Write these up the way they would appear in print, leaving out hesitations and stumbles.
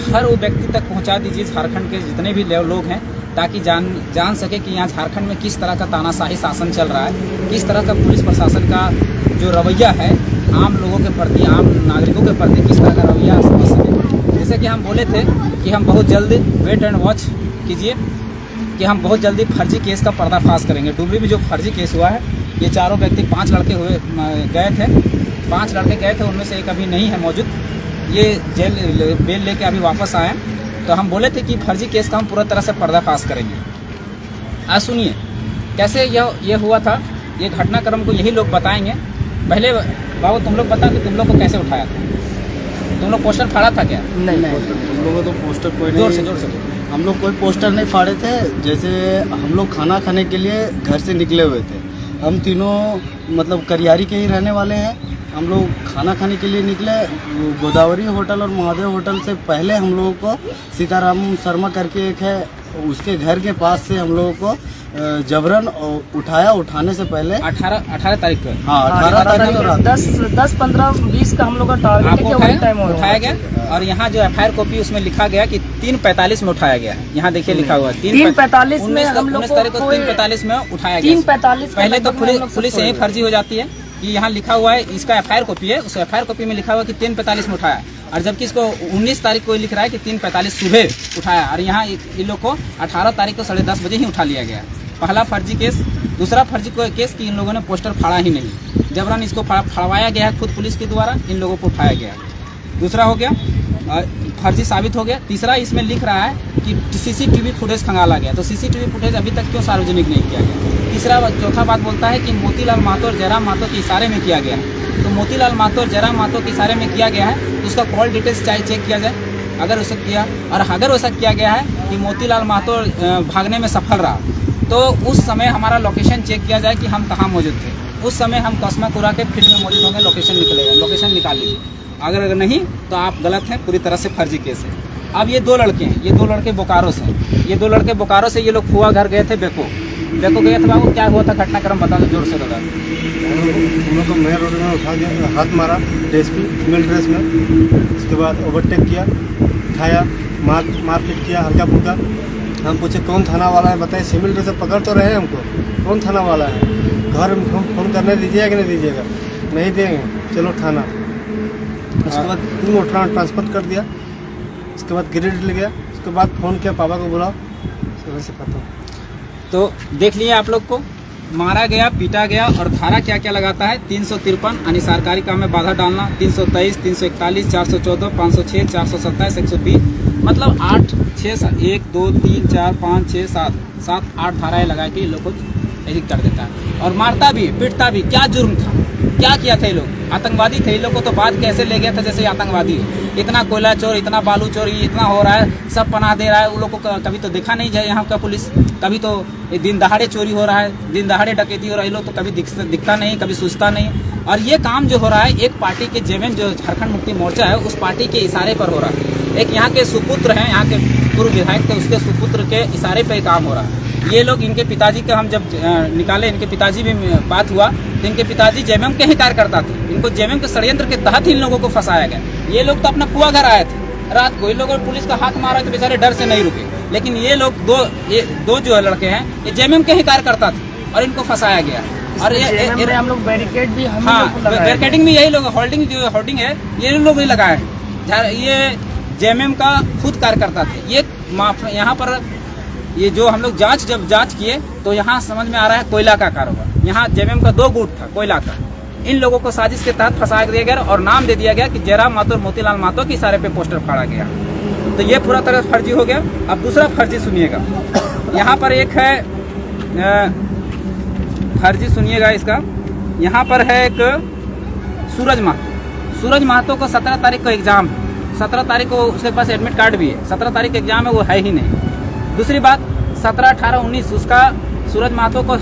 हर वो व्यक्ति तक पहुंचा दीजिए, झारखंड के जितने भी लोग हैं, ताकि जान सके कि यहाँ झारखंड में किस तरह का तानाशाही शासन चल रहा है, किस तरह का पुलिस प्रशासन का जो रवैया है आम लोगों के प्रति, आम नागरिकों के प्रति किस तरह का रवैया समझ सके। जैसे कि हम बोले थे कि हम बहुत जल्द वेट एंड वॉच कीजिए कि हम बहुत जल्दी फर्जी केस का पर्दाफाश करेंगे। डुमरी में जो फर्जी केस हुआ है, ये चारों व्यक्ति 5 लड़के गए थे, 5 लड़के गए थे, उनमें से एक अभी नहीं है मौजूद, ये जेल बेल लेके अभी वापस आए। तो हम बोले थे कि फर्जी केस का हम पूरा तरह से पर्दाफाश करेंगे। आज सुनिए कैसे ये हुआ था, ये घटनाक्रम को यही लोग बताएंगे। पहले बाबू तुम लोग बता कि तुम लोग को कैसे उठाया था, तुम लोग पोस्टर फाड़ा था क्या? नहीं, हम लोगों तो पोस्टर कोई नहीं, जोर से हम लोग कोई पोस्टर नहीं फाड़े थे। जैसे हम लोग खाना खाने के लिए घर से निकले हुए थे, हम तीनों मतलब करियारी के ही रहने वाले हैं। हम लोग खाना खाने के लिए निकले, गोदावरी होटल और महादेव होटल से पहले हम लोगों को सीताराम शर्मा करके एक है, उसके घर के पास से हम लोगों को जबरन उठाया। उठाने से पहले 18 तारीख को, हाँ 18 तारीख को 10, 15, 20 का हम लोग का टारगेट उठाया गया। और यहाँ जो FIR कॉपी उसमें लिखा गया कि 3:45 में उठाया गया। यहाँ देखिए लिखा हुआ है 3:45 में हम लोग 19 तारीख को 3:45 में उठाया गया। 3:45 पहले तो पुलिस यही फर्जी हो जाती है कि यहाँ लिखा हुआ है, इसका FIR कॉपी है, उस FIR कॉपी में लिखा हुआ है कि 3:45 में उठाया, और जबकि इसको 19 तारीख को लिख रहा है कि 3:45 सुबह उठाया। और यहाँ इन लोग को 18 तारीख को 10:30 बजे ही उठा लिया गया। पहला फर्जी केस। दूसरा फर्जी केस कि इन लोगों ने पोस्टर फाड़ा ही नहीं, जबरन इसको फाड़वाया गया है खुद पुलिस के द्वारा, इन लोगों को उठाया गया। दूसरा हो गया फर्जी साबित हो गया। तीसरा इसमें लिख रहा है कि CCTV फुटेज खंगाला गया, तो CCTV फुटेज अभी तक क्यों सार्वजनिक नहीं किया गया? तीसरा चौथा बात बोलता है कि मोतीलाल महतो और जयराम महतो के इशारे में किया गया है। तो मोतीलाल महतो और जयराम महतो के इशारे में किया गया है, तो उसका कॉल डिटेल्स चाहे चेक किया जाए अगर उसे किया, और अगर वैसा किया गया है कि मोतीलाल महतो भागने में सफल रहा, तो उस समय हमारा लोकेशन चेक किया जाए कि हम कहाँ मौजूद थे। उस समय हम कस्माकुरा के फील्ड में मौजूद होंगे, लोकेशन निकलेगा, लोकेशन निकाल लीजिए। अगर नहीं तो आप गलत हैं, पूरी तरह से फर्जी केस है। अब ये 2 लड़के हैं, ये 2 लड़के बोकारो से, ये 2 लड़के बोकारो से ये लोग फुआ घर गए थे, बेको गए थे। बाबू क्या हुआ था घटनाक्रम बता दो जोर से बता। हम लोग को मेन रोड में उठा दिया, हाथ मारा DSP फीमेल ड्रेस में, उसके बाद ओवरटेक किया, उठाया, मारपीट किया हल्का फुल्का। हम पूछे कौन थाना वाला है बताइए, सिविल ड्रेस से पकड़ तो रहे हमको, कौन थाना वाला है, घर में फोन करने दीजिएगा कि नहीं दीजिएगा? नहीं देंगे, चलो थाना। उसके बाद 3 ट्रांसफर कर दिया, उसके बाद गिरिडीह ले गया, उसके बाद फ़ोन किया पापा को, बुलाओ, सुबह से खत्म। तो देख लिए आप लोग को मारा गया, पीटा गया, और धारा क्या क्या लगाता है 353 यानी सरकारी काम में बाधा डालना, 323, 341, 414, 506, 427, 120, मतलब 8, 6, 1, 2, 3, 4, 5, 6, 7, 8 धाराएं लगा के लोग को एडिट कर देता है। और मारता भी, पीटता भी। क्या जुर्म था, क्या किया था ये लोग? आतंकवादी थे। ये लोग को तो बात कैसे ले गया था जैसे आतंकवादी हो। इतना कोयला चोर, इतना बालू चोरी, इतना हो रहा है, सब पनाह दे रहा है। उन लोग को कभी तो देखा नहीं जाए यहाँ का पुलिस, कभी तो दिन दहाड़े चोरी हो रहा है, दिन दहाड़े डकैती हो रहा है, ये लोग तो कभी दिखता नहीं, कभी सूझता नहीं। और ये काम जो हो रहा है एक पार्टी के जेएमएम जो झारखंड मुक्ति मोर्चा है, उस पार्टी के इशारे पर हो रहा है। एक यहाँ के सुपुत्र हैं, यहाँ के पूर्व विधायक थे, उसके सुपुत्र के इशारे पर काम हो रहा है। ये लोग, इनके पिताजी का हम जब निकाले, इनके पिताजी भी बात हुआ, तो इनके पिताजी जेएमएम के ही कार्यकर्ता थे। इनको जेएमएम के षड्यंत्र के तहत ही इन लोगों को फंसाया गया। ये लोग तो अपना फुआ घर आए थे रात को, इन लोगों ने पुलिस का हाथ मारा तो बेचारे डर से नहीं रुके। लेकिन ये लोग दो जो लड़के हैं, ये जेएमएम के ही कार्यकर्ता थे और इनको फंसाया गया। और ये हम लोग बैरिकेड भी, बैरिकेडिंग भी यही लोग, होल्डिंग है ये लोग ही लगाए हैं। ये जेएमएम का खुद कार्यकर्ता थे। ये यहाँ पर ये जो हम लोग जब जांच किए तो यहाँ समझ में आ रहा है कोयला का कारोबार। यहाँ जेएमएम का 2 गुट था कोयला का। इन लोगों को साजिश के तहत फंसा दिया गया और नाम दे दिया गया कि जयराम महतो और मोतीलाल महतो के इशारे पे पोस्टर फाड़ा गया। तो ये पूरा तरह फर्जी हो गया। अब दूसरा फर्जी सुनिएगा, यहाँ पर एक है फर्जी सुनिएगा इसका। यहाँ पर है एक सूरज महतो को 17 तारीख को एग्जाम है। 17 तारीख को उसके पास एडमिट कार्ड भी है। 17 तारीख का एग्जाम है, वो है ही नहीं। दूसरी बात 17, 18, 19 उसका सूरज महतो को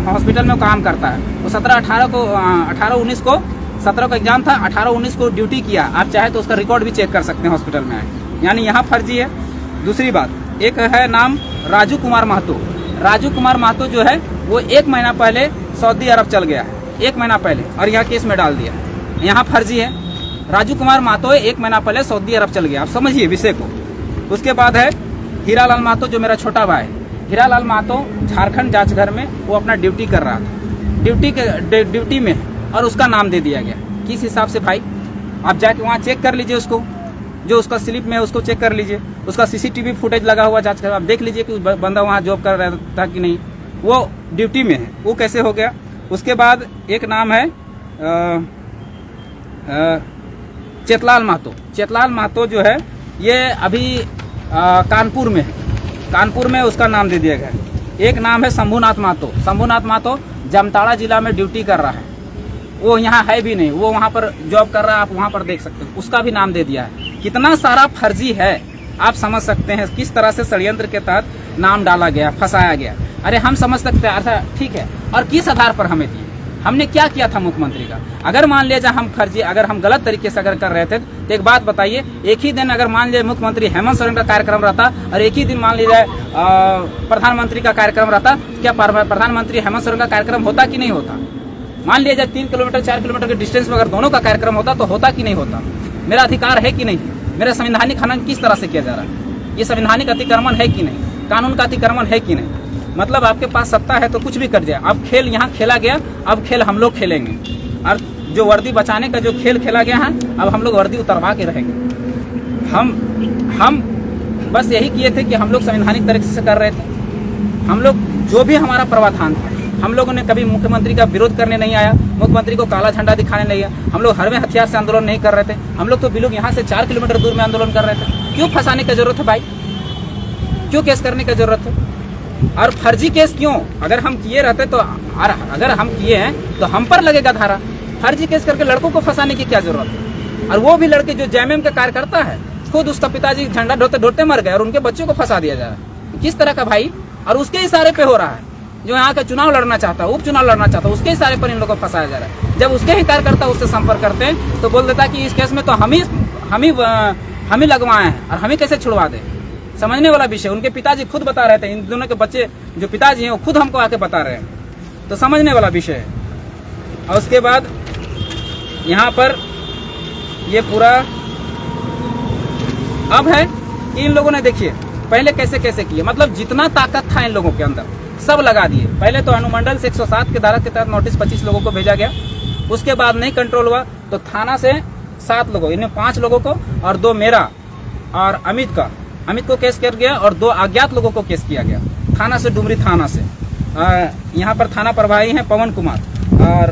हॉस्पिटल में काम करता है। वो 17, 18, 19 को 17 को एग्जाम था, 18, 19 को ड्यूटी किया। आप चाहे तो उसका रिकॉर्ड भी चेक कर सकते हैं हॉस्पिटल में आए, यानी यहाँ फर्जी है। दूसरी बात एक है नाम राजू कुमार महतो जो है वो 1 महीना पहले सऊदी अरब चल गया है, 1 महीना पहले, और यहाँ केस में डाल दिया, यहाँ फर्जी है। राजू कुमार महतो 1 महीना पहले सऊदी अरब चल गया, आप समझिए विषय को। उसके बाद है हीरालाल महतो, जो मेरा छोटा भाई है। हीरालाल महतो झारखंड जांच घर में वो अपना ड्यूटी कर रहा था, ड्यूटी में, और उसका नाम दे दिया गया। किस हिसाब से भाई? आप जाके वहाँ चेक कर लीजिए उसको, जो उसका स्लिप में है उसको चेक कर लीजिए, उसका सीसीटीवी फुटेज लगा हुआ जांच कर, आप देख लीजिए कि बंदा वहाँ जॉब कर रहा था कि नहीं, वो ड्यूटी में है, वो कैसे हो गया। उसके बाद एक नाम है चेतलाल महतो। चेतलाल महतो जो है ये अभी कानपुर में है, कानपुर में उसका नाम दे दिया गया। एक नाम है शंभुनाथ महतो। शंभुनाथ महतो जामताड़ा जिला में ड्यूटी कर रहा है, वो यहाँ है भी नहीं, वो वहाँ पर जॉब कर रहा है, आप वहाँ पर देख सकते हो, उसका भी नाम दे दिया है। कितना सारा फर्जी है, आप समझ सकते हैं किस तरह से षड्यंत्र के तहत नाम डाला गया, फंसाया गया। अरे हम समझ सकते हैं, अच्छा ठीक है, और किस आधार पर हमें दिए, हमने क्या किया था मुख्यमंत्री का? अगर मान लिया हम फर्जी, अगर हम गलत तरीके से अगर कर रहे थे तो एक बात बताइए, एक ही दिन अगर मान लिया मुख्यमंत्री हेमंत सोरेन का कार्यक्रम रहता और एक ही दिन मान लीजिए प्रधानमंत्री का कार्यक्रम रहता, क्या प्रधानमंत्री हेमंत सोरेन का कार्यक्रम होता कि नहीं होता? मान लिया जाए 3 किलोमीटर 4 किलोमीटर के डिस्टेंस में अगर दोनों का कार्यक्रम होता तो होता कि नहीं होता? मेरा अधिकार है कि नहीं? मेरा संवैधानिक हनन किस तरह से किया जा रहा है? ये संवैधानिक अतिक्रमण है कि नहीं? कानून का अतिक्रमण है कि नहीं? मतलब आपके पास सत्ता है तो कुछ भी कर जाए। अब खेल यहाँ खेला गया, अब खेल हम लोग खेलेंगे, और जो वर्दी बचाने का जो खेल खेला गया है, अब हम लोग वर्दी उतरवा के रहेंगे। हम बस यही किए थे कि हम लोग संवैधानिक तरीके से कर रहे थे। हम लोग जो भी हमारा प्रावधान था, हम लोगों ने कभी मुख्यमंत्री का विरोध करने नहीं आया, मुख्यमंत्री को काला झंडा दिखाने नहीं आया, हम लोग हर में हथियार से आंदोलन नहीं कर रहे थे। हम लोग तो बिल्कुल यहाँ से 4 किलोमीटर दूर में आंदोलन कर रहे थे। क्यों फंसाने की जरूरत है भाई? क्यों केस करने की जरूरत है? और फर्जी केस क्यों? अगर हम किए रहते तो, अगर हम किए हैं तो हम पर लगेगा धारा। फर्जी केस करके लड़कों को फंसाने की क्या जरूरत है? और वो भी लड़के जो जेएमएम का कार्यकर्ता है, खुद उसका पिताजी झंडा ढोते ढोते मर गए और उनके बच्चों को फंसा दिया जा रहा है। किस तरह का भाई? और उसके इशारे पे हो रहा है। जो यहाँ का चुनाव लड़ना चाहता है, उपचुनाव लड़ना चाहता है, उसके इशारे पर इन लोगों को फंसाया जा रहा है। जब उसके ही कार्यकर्ता उससे संपर्क करते हैं तो बोल देता है कि इस केस में तो हम ही लगवाए हैं और हमें कैसे छुड़वा दें। समझने वाला विषय। उनके पिताजी खुद बता रहे थे, इन दोनों के बच्चे जो पिताजी हैं वो खुद हमको आके बता रहे हैं, तो समझने वाला विषय है। और उसके बाद यहाँ पर ये पूरा अब है कि इन लोगों ने देखिए पहले कैसे कैसे किए, मतलब जितना ताकत था इन लोगों के अंदर सब लगा दिए। पहले तो अनुमंडल से 107 की धारा के तहत नोटिस 25 लोगों को भेजा गया, उसके बाद नहीं कंट्रोल हुआ तो थाना से 7 लोगों, इन्हें 5 लोगों को और 2 मेरा और अमित को केस किया गया और 2 अज्ञात लोगों को केस किया गया थाना से, डुमरी थाना से। यहाँ पर थाना प्रभारी हैं पवन कुमार, और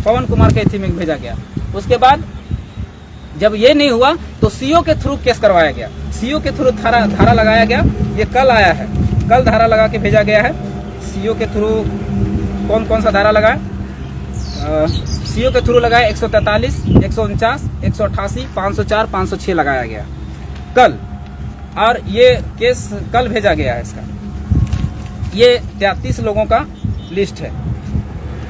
पवन कुमार के एथी में भेजा गया। उसके बाद जब ये नहीं हुआ तो सीओ के थ्रू केस करवाया गया, सीओ के थ्रू धारा लगाया गया। ये कल आया है, कल धारा लगा के भेजा गया है सीओ के थ्रू। कौन सा धारा लगाया? सीओ के थ्रू लगाया 143, 149, 188, 504, 506 लगाया गया कल, और ये केस कल भेजा गया है। इसका ये 33 लोगों का लिस्ट है,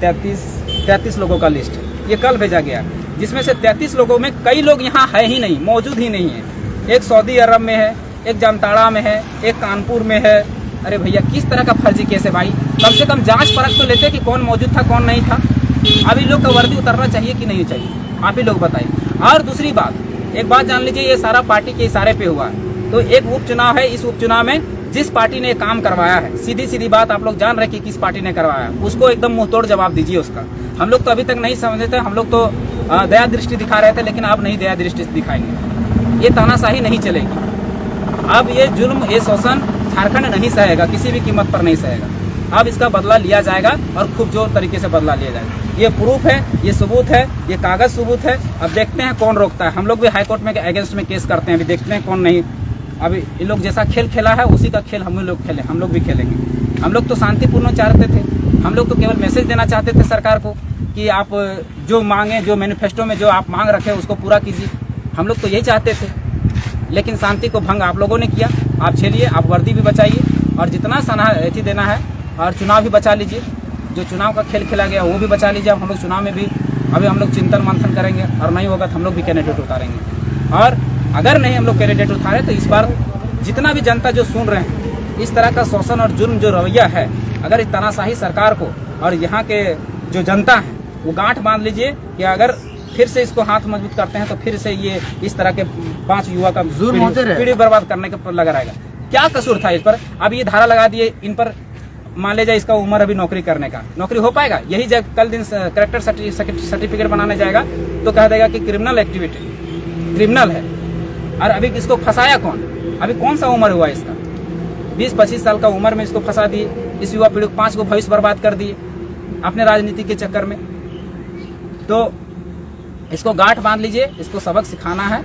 33 लोगों का लिस्ट है, ये कल भेजा गया, जिसमें से 33 लोगों में कई लोग यहाँ है ही नहीं, मौजूद ही नहीं है। एक सऊदी अरब में है, एक जामताड़ा में है, एक कानपुर में है। अरे भैया किस तरह का फर्जी केस है भाई? कम से कम जांच परख तो लेते कि कौन मौजूद था कौन नहीं था। अब इन लोग का वर्दी उतरना चाहिए कि नहीं चाहिए, आप ही लोग बताइए। और दूसरी बात, एक बात जान लीजिए, ये सारा पार्टी के इशारे पे हुआ है। तो एक उपचुनाव है, इस उपचुनाव में जिस पार्टी ने काम करवाया है, सीधी बात आप लोग जान रहे कि किस पार्टी ने करवाया, उसको एकदम मुंहतोड़ जवाब दीजिए उसका। हम लोग तो अभी तक नहीं समझे थे, हम लोग तो दया दृष्टि दिखा रहे थे, लेकिन अब नहीं दया दृष्टि दिखाएंगे। ये तानाशाही नहीं चलेगी। अब ये जुल्म, ये शोषण झारखंड नहीं सहेगा, किसी भी कीमत पर नहीं सहेगा। अब इसका बदला लिया जाएगा और खूब जोर तरीके से बदला लिया जाएगा। ये प्रूफ है, ये सबूत है, ये कागज सबूत है। अब देखते हैं कौन रोकता है। हम लोग भी हाईकोर्ट में अगेंस्ट में केस करते हैं, अभी देखते हैं कौन नहीं। अभी इन लोग जैसा खेल खेला है उसी का खेल हम लोग खेले, हम लोग भी खेलेंगे। हम लोग तो शांतिपूर्ण चाहते थे, हम लोग तो केवल मैसेज देना चाहते थे सरकार को कि आप जो मांगे, जो मैनिफेस्टो में जो आप मांग रखे उसको पूरा कीजिए। हम लोग तो यही चाहते थे, लेकिन शांति को भंग आप लोगों ने किया। आप झेलिए, आप वर्दी भी बचाइए और जितना सनाथी देना है, और चुनाव भी बचा लीजिए। जो चुनाव का खेल खेला गया वो भी बचा लीजिए। हम लोग चुनाव में भी अभी हम लोग चिंतन मंथन करेंगे, और नहीं होगा तो हम लोग भी कैंडिडेट उतारेंगे। और अगर नहीं हम लोग कैंडिडेट उतारे तो इस बार जितना भी जनता जो सुन रहे हैं, इस तरह का शोषण और जुर्म जो रवैया है, अगर इस तानाशाही सरकार को और यहाँ के जो जनता है वो गांठ बांध लीजिए कि अगर फिर से इसको हाथ मजबूत करते हैं तो फिर से ये इस तरह के 5 युवा का जुर्म होते रहे। पीढ़ी बर्बाद करने के पर लगा रहेगा। क्या कसूर था इस पर? अब ये धारा लगा दिए इन पर, मान लीजिए इसका उम्र अभी नौकरी करने का, नौकरी हो पाएगा? यही जब कल दिन करेक्टर सर्टिफिकेट बनाने जाएगा तो कह देगा कि क्रिमिनल एक्टिविटी, क्रिमिनल है। और अभी इसको फंसाया कौन? अभी कौन सा उम्र हुआ इसका? 20-25 साल का उम्र में इसको फंसा दिए, इस युवा पीढ़ी को 5 को भविष्य बर्बाद कर दिए अपने राजनीति के चक्कर में। तो इसको गांठ बांध लीजिए, इसको सबक सिखाना है,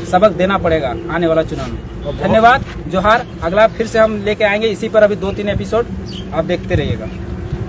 सबक देना पड़ेगा आने वाला चुनाव में। धन्यवाद, जोहार। अगला फिर से हम लेके आएंगे इसी पर, अभी 2-3 एपिसोड आप देखते रहिएगा।